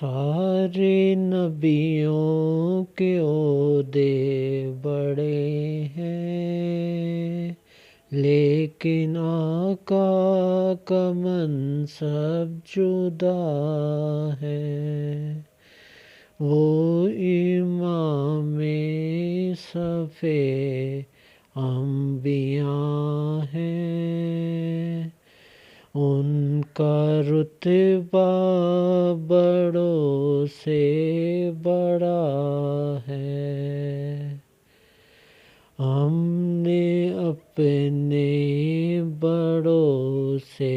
سارے نبیوں کے عہدے بڑے ہیں، لیکن آقا کا منصب جدا ہے۔ وہ امام صف انبیاء ہیں، ان کا رتبہ بڑوں سے بڑا ہے۔ ہم نے اپنے بڑوں سے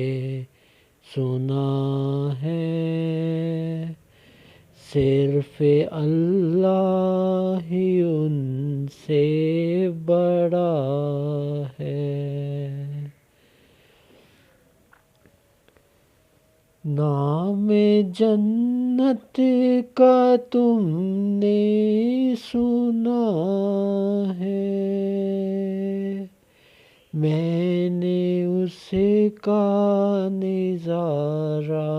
سنا ہے، صرف اللہ ہی ان سے بڑا ہے۔ نام جنت کا تم نے سنا ہے، میں نے اس کا نظارہ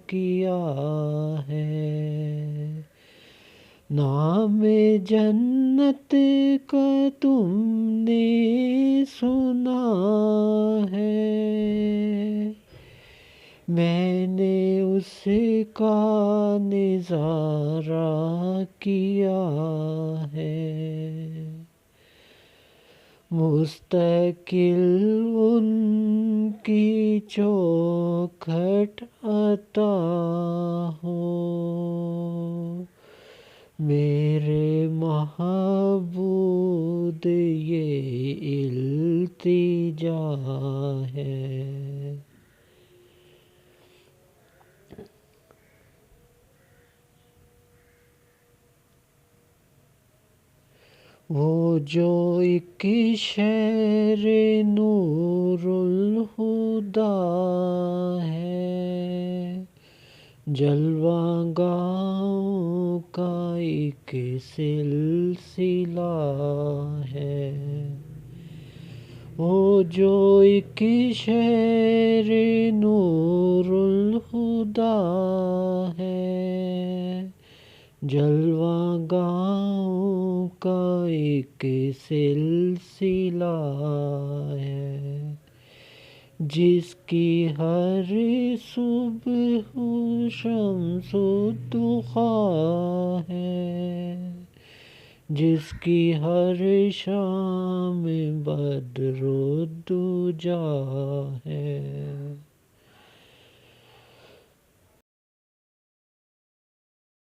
کیا ہے۔ نام جنت کا تم نے سنا ہے، میں نے اس کا نظارہ کیا ہے۔ مستقل ان کی چوکھٹ عطا ہو، میرے معبود یہ التجا ہے۔ وہ جو ایک شہر نور الہدیٰ ہے، جلوہ گاؤں کا ایک سلسلہ ہے۔ وہ جو ایک شہر نور الہدیٰ ہے، جلوہ گاؤں کا ایک سلسلہ ہے، جس کی ہر صبح شمس الضحیٰ ہے، جس کی ہر شام بدر الدجیٰ ہے۔